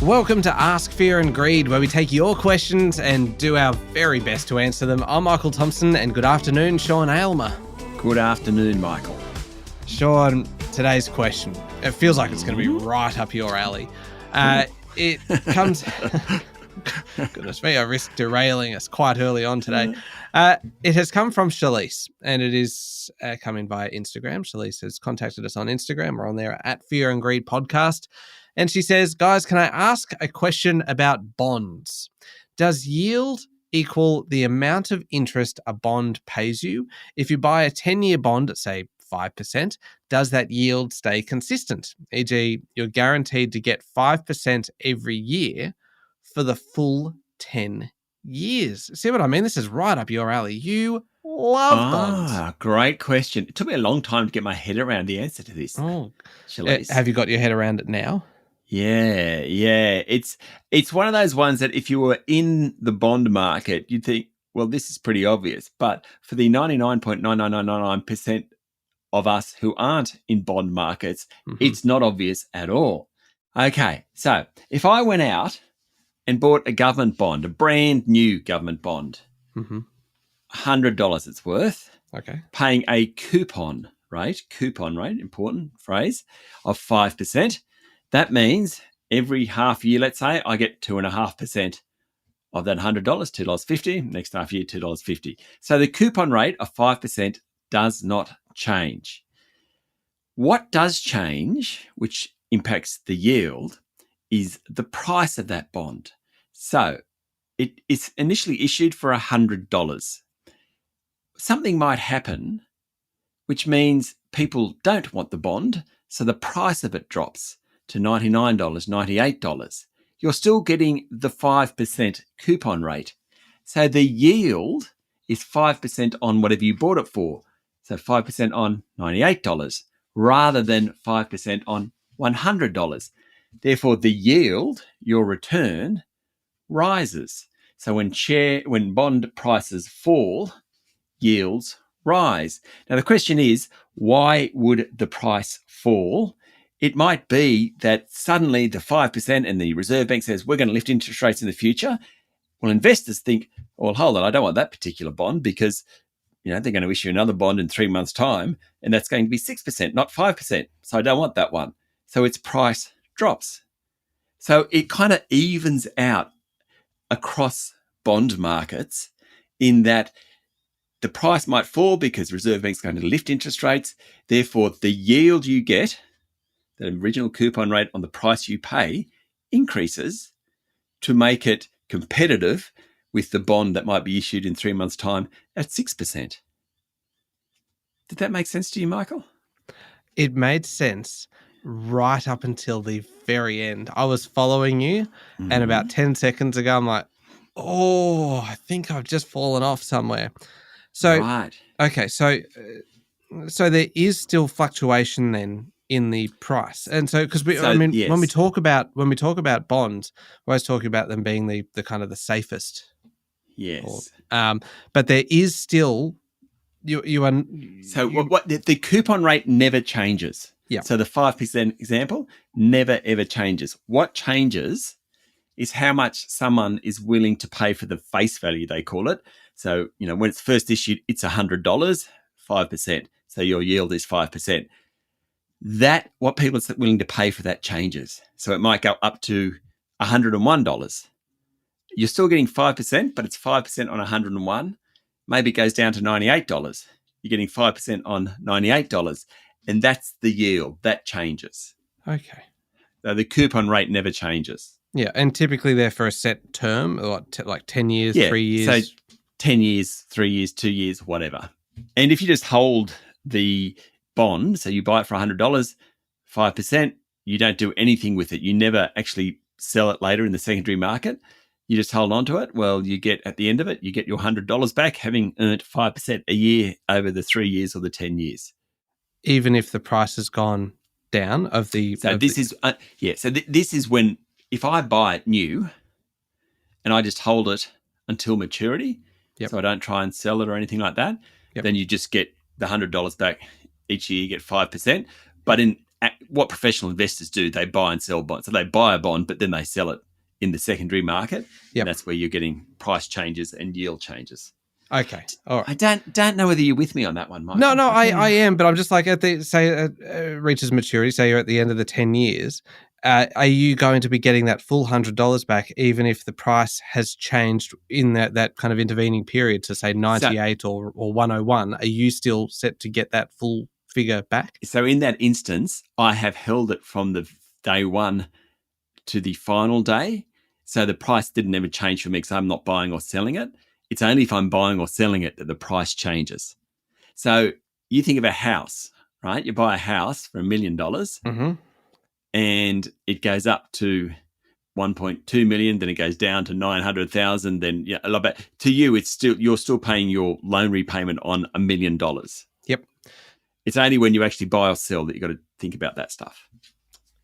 Welcome to Ask Fear and Greed, where we take your questions and do our very best to answer them. I'm Michael Thompson, and good afternoon, Sean Aylmer. Good afternoon, Michael. Sean, today's question, it feels like it's going to be right up your alley. It comes... Goodness me, I risk derailing us quite early on today. It has come from Shalyce, and it is coming via Instagram. Shalyce has contacted us on Instagram. We're on there at Fear and Greed Podcast. And she says, guys, can I ask a question about bonds? Does yield equal the amount of interest a bond pays you? If you buy a 10-year bond at, say, 5%, does that yield stay consistent? E.g., you're guaranteed to get 5% every year for the full 10 years. See what I mean? This is right up your alley. You love bonds. Great question. It took me a long time to get my head around the answer to this. Shalyce. Have you got your head around it now? Yeah. It's one of those ones that if you were in the bond market, you'd think, well, this is pretty obvious. But for the 99.99999% of us who aren't in bond markets, it's not obvious at all. Okay, so if I went out and bought a government bond, a brand new government bond, $100 it's worth, paying a coupon rate, important phrase, of 5%. That means every half year, let's say, I get 2.5% of that $100, $2.50. Next half year, $2.50. So the coupon rate of 5% does not change. What does change, which impacts the yield, is the price of that bond. So it is initially issued for $100. Something might happen, which means people don't want the bond, so the price of it drops to $99, $98. You're still getting the 5% coupon rate. So the yield is 5% on whatever you bought it for. So 5% on $98 rather than 5% on $100. Therefore, the yield, your return, rises. So when bond prices fall, yields rise. Now, the question is, why would the price fall? It might be that suddenly the 5% and the Reserve Bank says we're going to lift interest rates in the future. Well, investors think, well, hold on, I don't want that particular bond because they're going to issue another bond in 3 months' time, and that's going to be 6%, not 5%. So I don't want that one. So its price drops. So it kind of evens out across bond markets in that the price might fall because Reserve Bank's going to lift interest rates. Therefore, the yield you get, the original coupon rate on the price you pay, increases to make it competitive with the bond that might be issued in 3 months' time at 6%. Did that make sense to you, Michael? It made sense right up until the very end. I was following you, and about 10 seconds ago, I'm like, I think I've just fallen off somewhere. So, right. Okay, so there is still fluctuation then in the price, and so because yes. when we talk about bonds, we're always talking about them being the kind of the safest. Yes. But there is still the coupon rate never changes. Yeah. So the 5% example never ever changes. What changes is how much someone is willing to pay for the face value, they call it. So, when it's first issued, it's $100, 5%. So your yield is 5%. That, what people are willing to pay for that changes. So it might go up to $101. You're still getting 5%, but it's 5% on 101. Maybe it goes down to $98. You're getting 5% on $98. And that's the yield. That changes. Okay. So the coupon rate never changes. Yeah, and typically they're for a set term, like 10 years, 3 years. So 10 years, 3 years, 2 years, whatever. And if you just hold the bond, so you buy it for $100, 5%, you don't do anything with it. You never actually sell it later in the secondary market. You just hold on to it. Well, you get, at the end of it, you get your $100 back, having earned 5% a year over the 3 years or the 10 years. Even if the price has gone down of the... So this is when, if I buy it new and I just hold it until maturity, so I don't try and sell it or anything like that, then you just get the $100 back each year. You get 5%. But in what professional investors do. They buy and sell bonds. So they buy a bond, but then they sell it in the secondary market. Yep. And that's where you're getting price changes and yield changes. Okay. All right. I don't know whether you're with me on that one, Mike. No, I am, but I'm just like reaches maturity, say you're at the end of the 10 years, are you going to be getting that full $100 back even if the price has changed in that kind of intervening period to say 98 or 101? Are you still set to get that full figure back? So in that instance, I have held it from the day one to the final day. So the price didn't ever change for me because I'm not buying or selling it. It's only if I'm buying or selling it that the price changes. So you think of a house, right? You buy a house for $1 million and it goes up to 1.2 million, then it goes down to 900,000. Then a lot. But to you, you're still paying your loan repayment on $1 million. Yep. It's only when you actually buy or sell that you got to think about that stuff.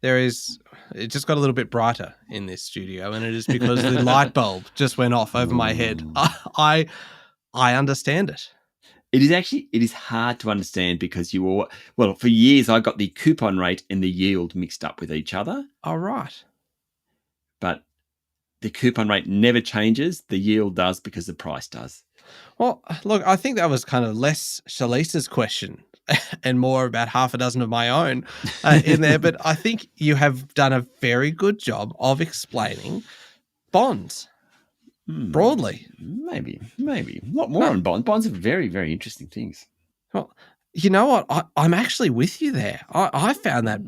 It just got a little bit brighter in this studio, and it is because the light bulb just went off over my head. I understand it. It is hard to understand because for years I got the coupon rate and the yield mixed up with each other. Oh, right. But the coupon rate never changes. The yield does because the price does. Well, look, I think that was kind of less Shalyce's question and more about half a dozen of my own in there. But I think you have done a very good job of explaining bonds broadly. Maybe. A lot more on bonds. Bonds are very, very interesting things. Well, you know what? I'm actually with you there. I found that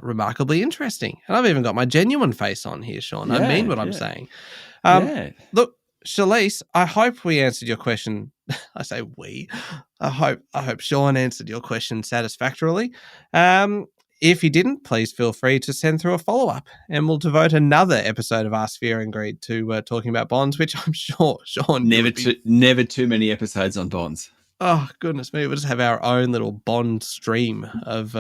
remarkably interesting. And I've even got my genuine face on here, Sean. I mean what I'm saying. Look, Shalyce, I hope we answered your question. I say we. I hope Sean answered your question satisfactorily. If he didn't, please feel free to send through a follow-up, and we'll devote another episode of Ask Fear and Greed to talking about bonds, which I'm sure Sean never too many episodes on bonds. Oh, goodness me. We'll just have our own little bond stream of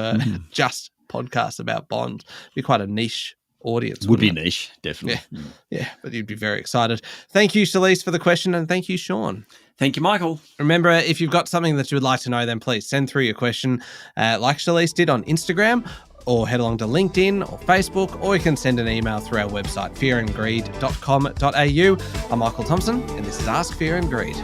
just podcasts about bonds. It'd be quite a niche audience. Would be niche, definitely. Yeah, but you'd be very excited. Thank you, Shalyce, for the question, and thank you, Sean. Thank you, Michael. Remember, if you've got something that you would like to know, then please send through your question like Shalyce did on Instagram, or head along to LinkedIn or Facebook, or you can send an email through our website, fearandgreed.com.au. I'm Michael Thompson, and this is Ask Fear and Greed.